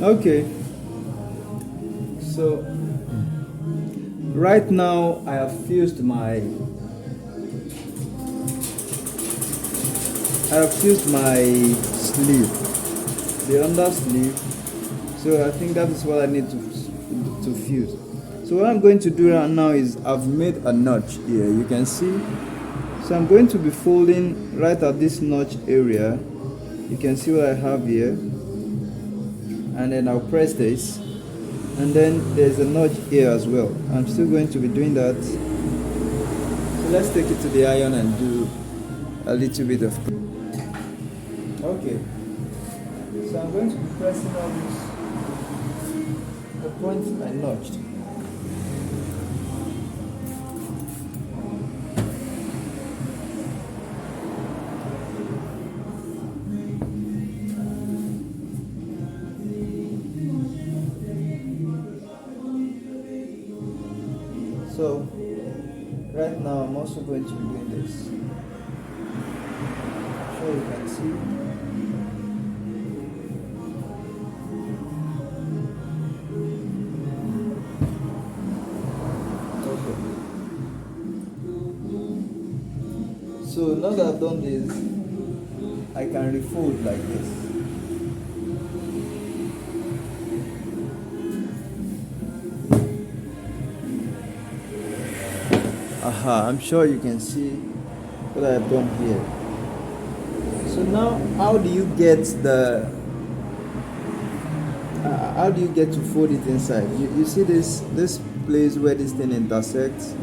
Okay, so right now I have fused my sleeve, the under sleeve. So I think that is what I need to fuse. So what I'm going to do right now is I've made a notch here, you can see. So I'm going to be folding right at this notch area. You can see what I have here, and then I'll press this, and then there's a notch here as well. I'm still going to be doing that. So let's take it to the iron and do a little bit of. Okay, so I'm going to be pressing on the points I notched. So right now I'm also going to be doing this. So you can see. Okay. So now that I've done this, I can refold like this. Aha, I'm sure you can see what I've done here. So now, how do you get to fold it inside? You see this place where this thing intersects?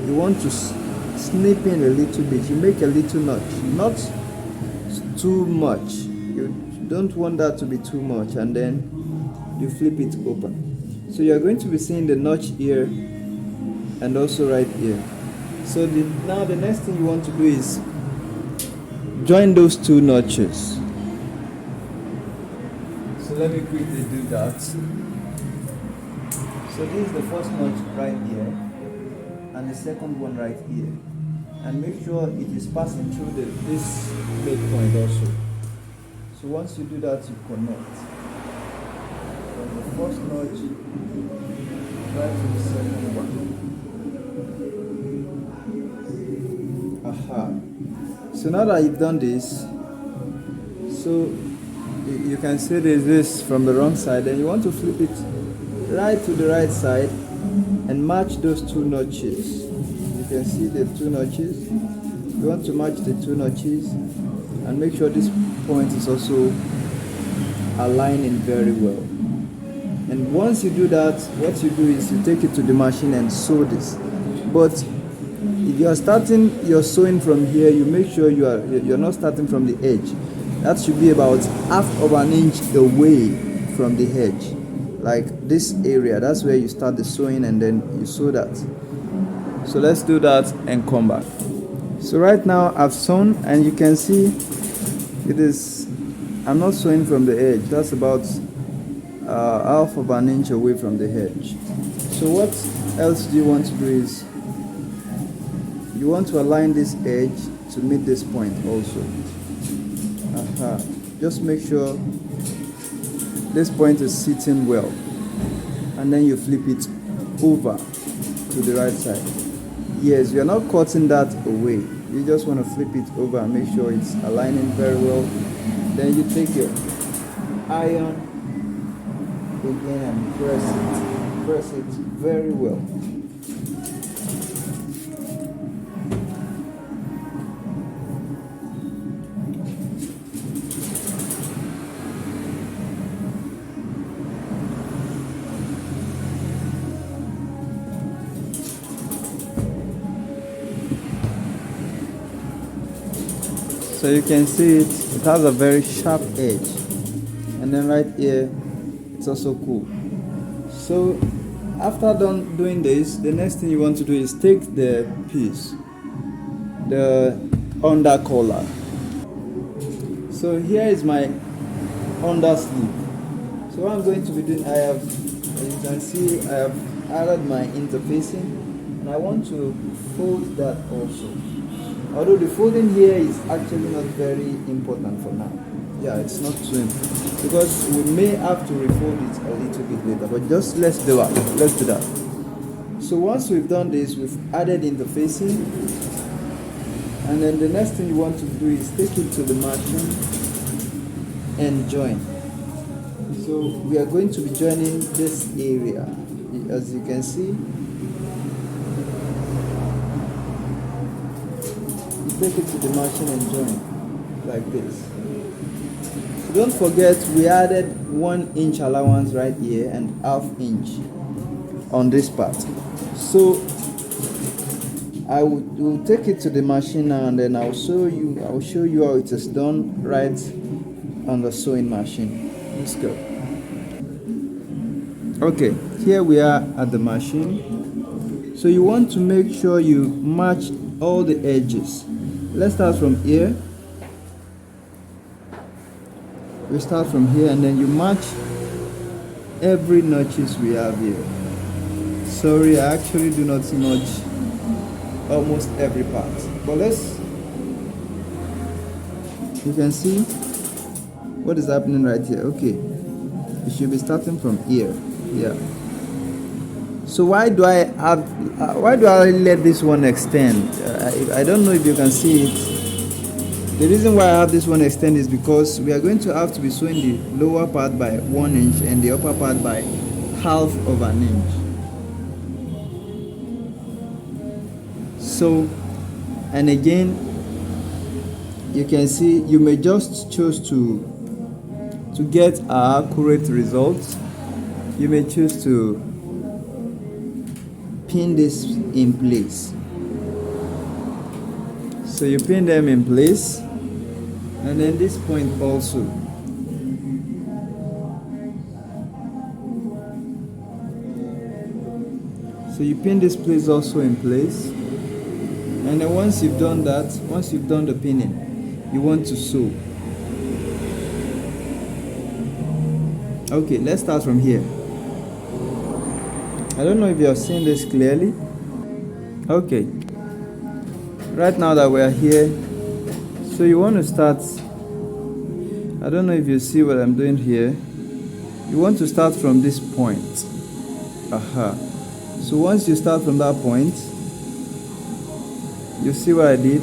You want to snip in a little bit. You make a little notch, not too much. You don't want that to be too much, and then you flip it open. So you're going to be seeing the notch here and also right here. So now the next thing you want to do is join those two notches. So let me quickly do that. So this is the first notch right here, and the second one right here. And make sure it is passing through this midpoint also. So once you do that, you connect from the first notch right to the second one. Aha. So now that you've done this, so you can see this from the wrong side, and you want to flip it right to the right side and match those two notches. You can see the two notches. You want to match the two notches and make sure this point is also aligning very well. And once you do that, what you do is you take it to the machine and sew this. But if you are starting your sewing from here, you make sure you're not starting from the edge. That should be about half of an inch away from the edge, like this area. That's where you start the sewing, and then you sew that. So let's do that and come back. So right now I've sewn, and you can see it is, I'm not sewing from the edge. That's about half of an inch away from the edge. So what else do you want to do is you want to align this edge to meet this point also. Just make sure this point is sitting well, and then you flip it over to the right side. Yes, you're not cutting that away. You just want to flip it over and make sure it's aligning very well. Then you take your iron again and press it very well. So you can see it has a very sharp edge, and then right here it's also cool. So after done doing this, the next thing you want to do is take the piece, the under collar. So here is my under sleeve. So what I'm going to be doing, I have, as you can see, I have added my interfacing, and I want to fold that also. Although the folding here is actually not very important for now. Yeah, it's not too important. because we may have to refold it a little bit later, but just let's do that. So once we've done this, we've added in the facing, and then the next thing you want to do is take it to the machine and join. So we are going to be joining this area, as you can see. You take it to the machine and join like this. So don't forget, we added 1 inch allowance right here and 1/2 inch on this part. So I will take it to the machine now, and then I'll show you how it is done right on the sewing machine. Let's go. Okay, here we are at the machine. So you want to make sure you match all the edges. Let's start from here. We start from here, and then you match every notches we have here. Sorry, I actually do not notch almost every part, but you can see what is happening right here. Okay, you should be starting from here. Yeah. So why do I let this one extend? I don't know if you can see it. The reason why I have this one extend is because we are going to have to be sewing the lower part by 1 inch and the upper part by 1/2 of an inch. So, and again, you can see you may just choose to get accurate results. You may choose to pin this in place. So you pin them in place, and then this point also. So you pin this place also in place, and then once you've done that, once you've done the pinning, you want to sew. Okay, let's start from here. I don't know if you are seeing this clearly. Okay, right now that we are here, so you want to start. I don't know if you see what I'm doing here. You want to start from this point. So once you start from that point, you see what I did.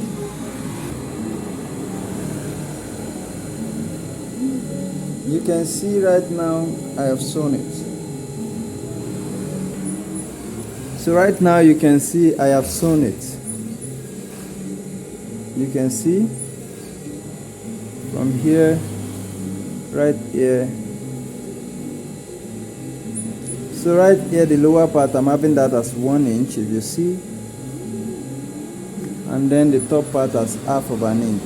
You can see right now I have sewn it. So right now you can see I have sewn it. You can see from here, right here. So right here, the lower part, I'm having that as 1 inch, if you see, and then the top part as 1/2 of an inch.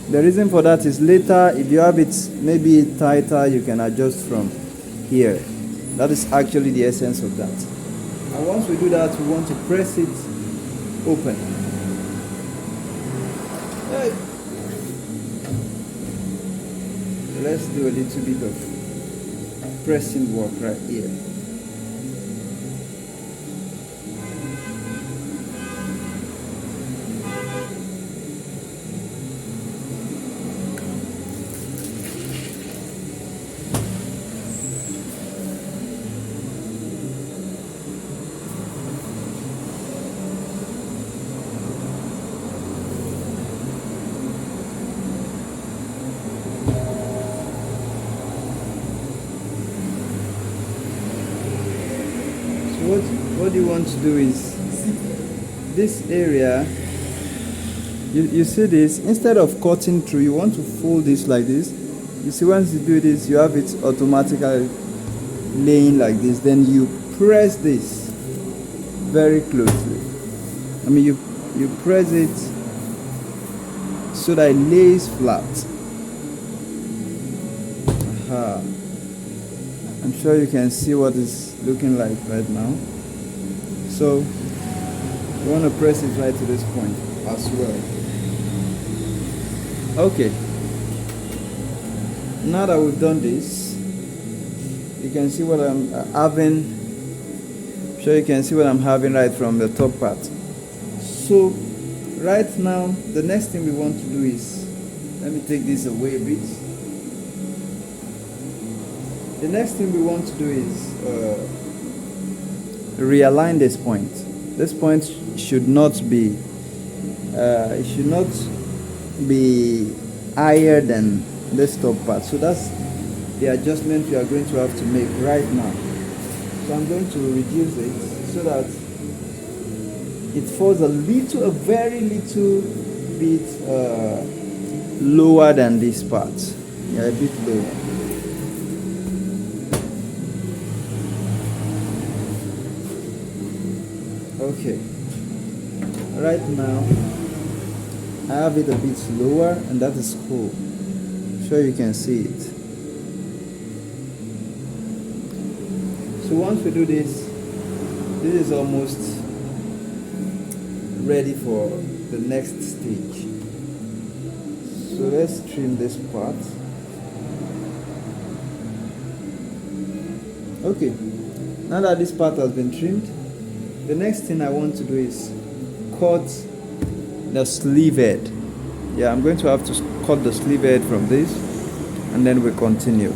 The reason for that is later, if you have it maybe tighter, you can adjust from here. That is actually the essence of that. And once we do that, we want to press it open. Let's do a little bit of pressing work right here. What you want to do is this area, you see this, instead of cutting through, you want to fold this like this. You see, once you do this, you have it automatically laying like this. Then you press this very closely. I mean, you press it so that it lays flat. I'm sure you can see what it's looking like right now. So you want to press it right to this point as well. Okay, now that we've done this, you can see what I'm having. I'm sure you can see what I'm having right from the top part. So right now, the next thing we want to do is, let me take this away a bit. The next thing we want to do is realign this point. This point should not be higher than this top part. So that's the adjustment we are going to have to make right now. So I'm going to reduce it so that it falls a very little bit lower than this part. Yeah, a bit lower. Okay. Right now, I have it a bit lower, and that is cool. I'm sure you can see it. So once we do this, this is almost ready for the next stage. So let's trim this part. Okay, now that this part has been trimmed, the next thing I want to do is cut the sleeve head. Yeah, I'm going to have to cut the sleeve head from this, and then we continue.